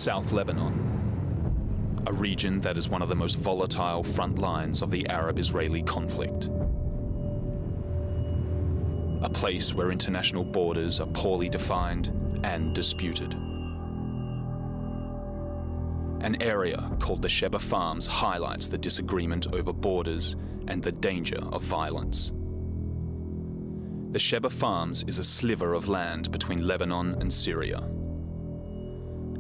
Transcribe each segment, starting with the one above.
South Lebanon, a region that is one of the most volatile front lines of the Arab-Israeli conflict. A place where international borders are poorly defined and disputed. An area called the Sheba Farms highlights the disagreement over borders and the danger of violence. The Sheba Farms is a sliver of land between Lebanon and Syria.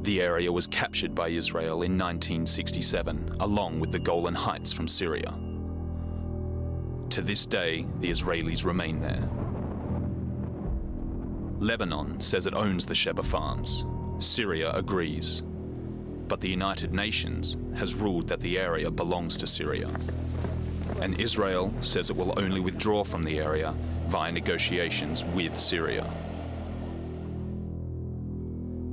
The area was captured by Israel in 1967, along with the Golan Heights from Syria. To this day, the Israelis remain there. Lebanon says it owns the Sheba Farms. Syria agrees. But the United Nations has ruled that the area belongs to Syria. And Israel says it will only withdraw from the area via negotiations with Syria.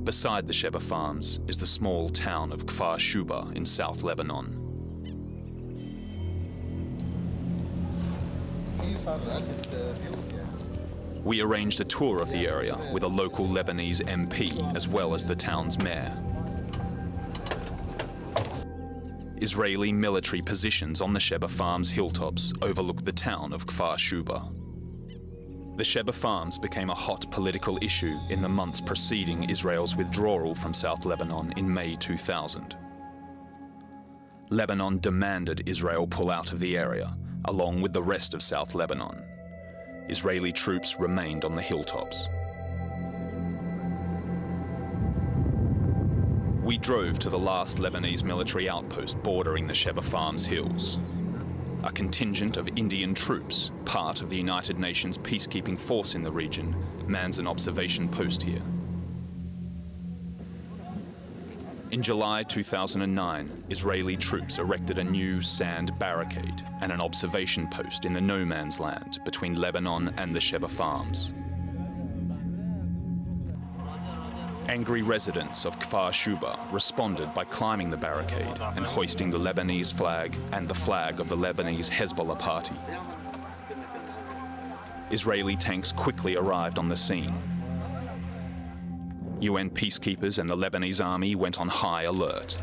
Beside the Sheba Farms is the small town of Kfar Shuba in South Lebanon. We arranged a tour of the area with a local Lebanese MP as well as the town's mayor. Israeli military positions on the Sheba Farms hilltops overlook the town of Kfar Shuba. The Sheba Farms became a hot political issue in the months preceding Israel's withdrawal from South Lebanon in May 2000. Lebanon demanded Israel pull out of the area, along with the rest of South Lebanon. Israeli troops remained on the hilltops. We drove to the last Lebanese military outpost bordering the Sheba Farms hills. A contingent of Indian troops, part of the United Nations peacekeeping force in the region, mans an observation post here. In July 2009, Israeli troops erected a new sand barricade and an observation post in the no man's land between Lebanon and the Sheba Farms. Angry residents of Kfar Shuba responded by climbing the barricade and hoisting the Lebanese flag and the flag of the Lebanese Hezbollah party. Israeli tanks quickly arrived on the scene. UN peacekeepers and the Lebanese army went on high alert.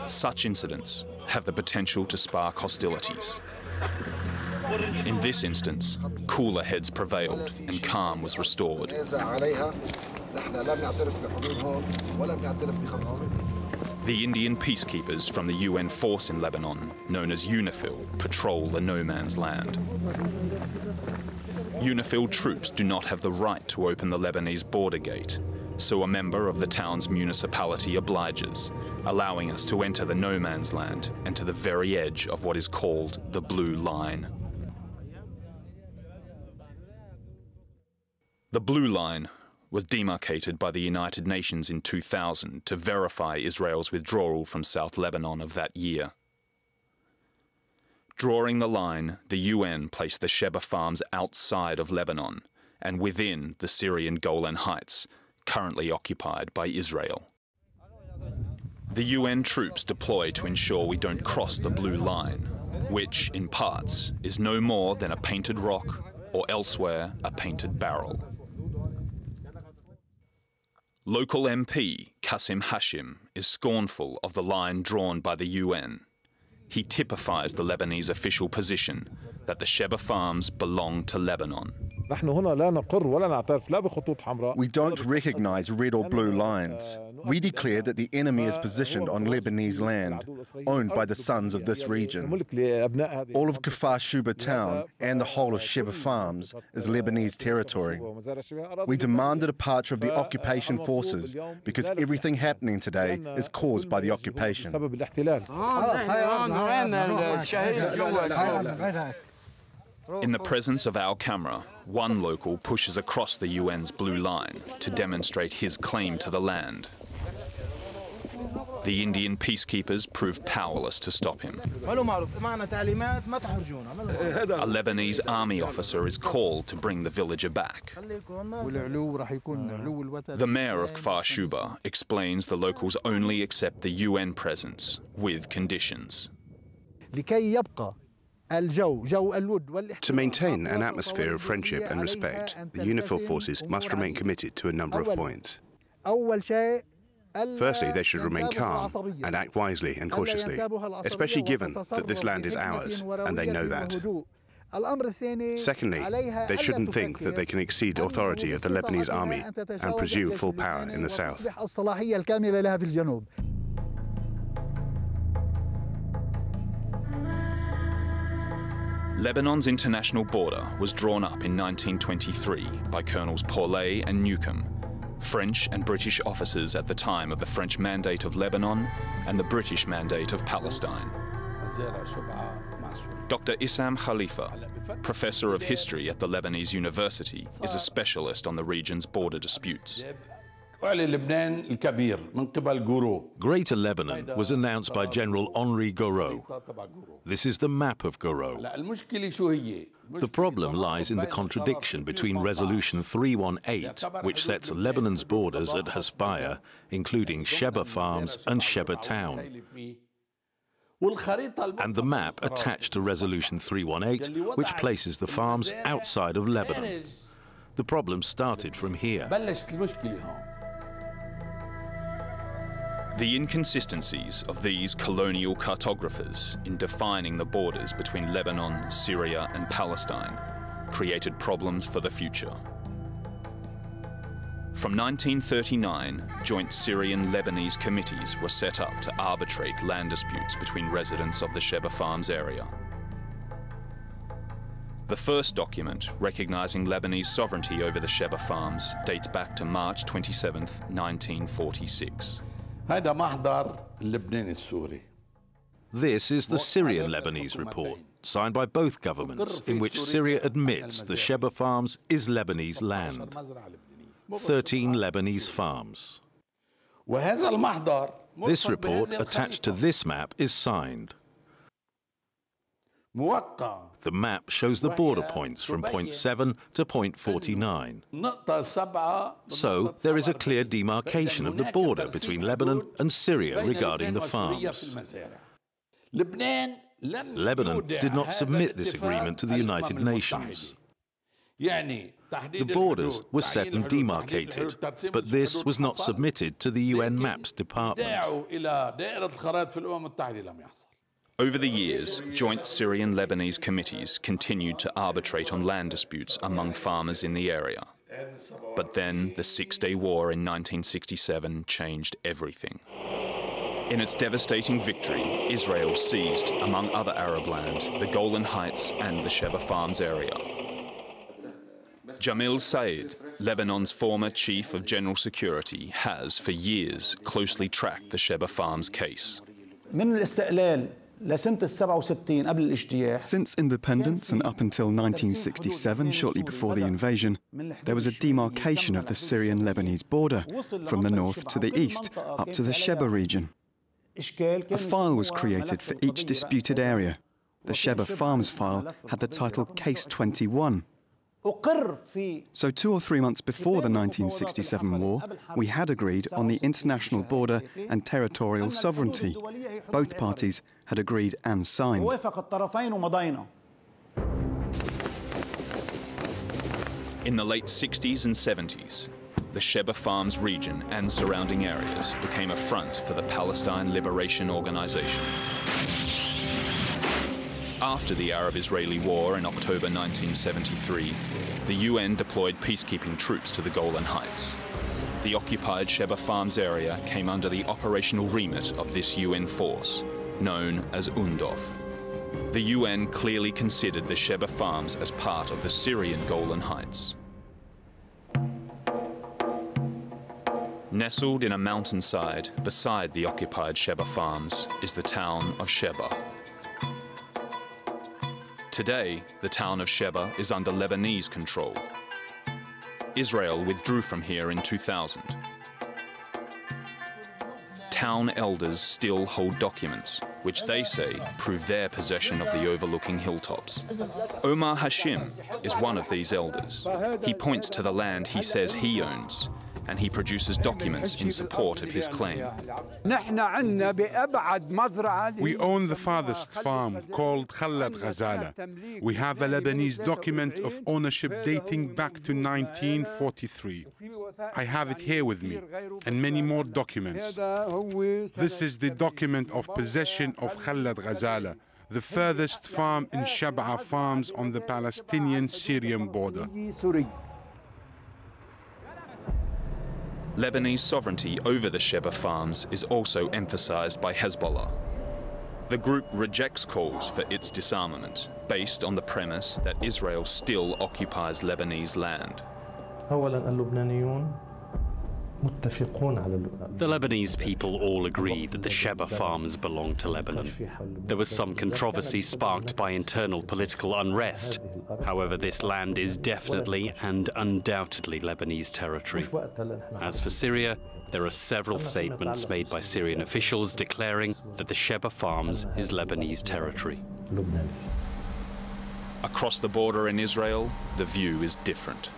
Such incidents have the potential to spark hostilities. In this instance, cooler heads prevailed and calm was restored. The Indian peacekeepers from the UN force in Lebanon, known as UNIFIL, patrol the no man's land. UNIFIL troops do not have the right to open the Lebanese border gate, so a member of the town's municipality obliges, allowing us to enter the no man's land and to the very edge of what is called the Blue Line. The Blue Line was demarcated by the United Nations in 2000 to verify Israel's withdrawal from South Lebanon of that year. Drawing the line, the UN placed the Sheba Farms outside of Lebanon and within the Syrian Golan Heights, currently occupied by Israel. The UN troops deploy to ensure we don't cross the Blue Line, which, in parts, is no more than a painted rock or elsewhere a painted barrel. Local MP Qasim Hashim is scornful of the line drawn by the UN. He typifies the Lebanese official position that the Sheba Farms belong to Lebanon. We don't recognize red or blue lines. We declare that the enemy is positioned on Lebanese land, owned by the sons of this region. All of Kfar Shuba town and the whole of Sheba Farms is Lebanese territory. We demand the departure of the occupation forces because everything happening today is caused by the occupation. In the presence of our camera, one local pushes across the UN's Blue Line to demonstrate his claim to the land. The Indian peacekeepers prove powerless to stop him. A Lebanese army officer is called to bring the villager back. The mayor of Kfar Shuba explains the locals only accept the UN presence with conditions. To maintain an atmosphere of friendship and respect, the UNIFIL forces must remain committed to a number of points. Firstly, they should remain calm and act wisely and cautiously, especially given that this land is ours and they know that. Secondly, they shouldn't think that they can exceed the authority of the Lebanese army and presume full power in the south. Lebanon's international border was drawn up in 1923 by Colonels Paulet and Newcomb, French and British officers at the time of the French Mandate of Lebanon and the British Mandate of Palestine. Dr. Issam Khalifa, professor of history at the Lebanese University, is a specialist on the region's border disputes. Greater Lebanon was announced by General Henri Gouraud. This is the map of Gouraud. The problem lies in the contradiction between Resolution 318, which sets Lebanon's borders at Hasbaya, including Sheba Farms and Sheba Town, and the map attached to Resolution 318, which places the farms outside of Lebanon. The problem started from here. The inconsistencies of these colonial cartographers in defining the borders between Lebanon, Syria and Palestine created problems for the future. From 1939, joint Syrian-Lebanese committees were set up to arbitrate land disputes between residents of the Sheba Farms area. The first document recognizing Lebanese sovereignty over the Sheba Farms dates back to March 27, 1946. This is the Syrian-Lebanese report, signed by both governments, in which Syria admits the Sheba Farms is Lebanese land. 13 Lebanese farms. This report, attached to this map, is signed. The map shows the border points from point 7 to point 49. So there is a clear demarcation of the border between Lebanon and Syria regarding the farms. Lebanon did not submit this agreement to the United Nations. The borders were set and demarcated, but this was not submitted to the UN Maps Department. Over the years, joint Syrian-Lebanese committees continued to arbitrate on land disputes among farmers in the area. But then the Six-Day War in 1967 changed everything. In its devastating victory, Israel seized, among other Arab land, the Golan Heights and the Sheba Farms area. Jamil Said, Lebanon's former chief of general security, has for years closely tracked the Sheba Farms case. Since independence and up until 1967, shortly before the invasion, there was a demarcation of the Syrian-Lebanese border from the north to the east, up to the Sheba region. A file was created for each disputed area. The Sheba Farms file had the title Case 21. So 2 or 3 months before the 1967 war, we had agreed on the international border and territorial sovereignty. Both parties had agreed and signed. In the late 60s and 70s, the Sheba Farms region and surrounding areas became a front for the Palestine Liberation Organization. After the Arab-Israeli War in October 1973, the UN deployed peacekeeping troops to the Golan Heights. The occupied Sheba Farms area came under the operational remit of this UN force, known as UNDOF. The UN clearly considered the Sheba Farms as part of the Syrian Golan Heights. Nestled in a mountainside beside the occupied Sheba Farms is the town of Sheba. Today, the town of Sheba is under Lebanese control. Israel withdrew from here in 2000. Town elders still hold documents, which they say prove their possession of the overlooking hilltops. Omar Hashim is one of these elders. He points to the land he says he owns and he produces documents in support of his claim. We own the farthest farm called Khalad Ghazala. We have a Lebanese document of ownership dating back to 1943. I have it here with me, and many more documents. This is the document of possession of Khalad Ghazala, the furthest farm in Shab'a farms on the Palestinian-Syrian border. Lebanese sovereignty over the Sheba farms is also emphasized by Hezbollah. The group rejects calls for its disarmament, based on the premise that Israel still occupies Lebanese land. The Lebanese people all agree that the Sheba farms belong to Lebanon. There was some controversy sparked by internal political unrest. However, this land is definitely and undoubtedly Lebanese territory. As for Syria, there are several statements made by Syrian officials declaring that the Sheba farms is Lebanese territory. Across the border in Israel, the view is different.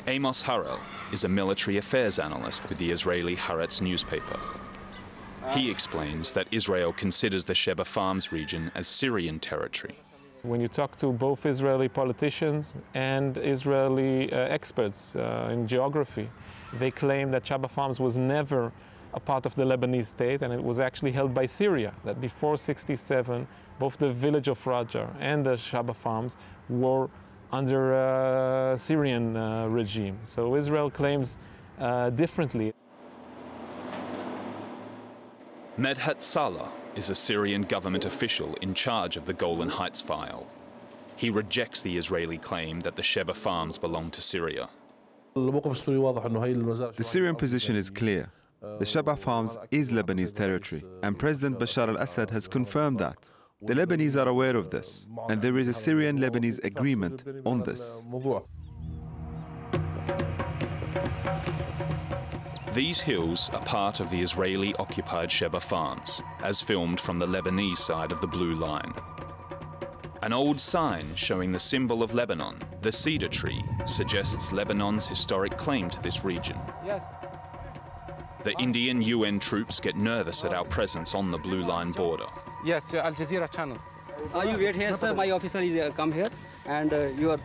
Amos Harel is a military affairs analyst with the Israeli Haaretz newspaper. He explains that Israel considers the Sheba Farms region as Syrian territory. When you talk to both Israeli politicians and Israeli experts in geography, they claim that Sheba Farms was never a part of the Lebanese state, and it was actually held by Syria, that before '67, both the village of Rajar and the Sheba Farms were under a Syrian regime. So Israel claims differently. Medhat Salah is a Syrian government official in charge of the Golan Heights file. He rejects the Israeli claim that the Sheba farms belong to Syria. The Syrian position is clear. The Sheba farms is Lebanese territory, and President Bashar al-Assad has confirmed that. The Lebanese are aware of this, and there is a Syrian-Lebanese agreement on this. These hills are part of the Israeli-occupied Sheba farms, as filmed from the Lebanese side of the Blue Line. An old sign showing the symbol of Lebanon, the cedar tree, suggests Lebanon's historic claim to this region. Yes. The Indian UN troops get nervous at our presence on the Blue Line border. Yes, Al Jazeera channel. You wait here, sir. My officer is come here, and you are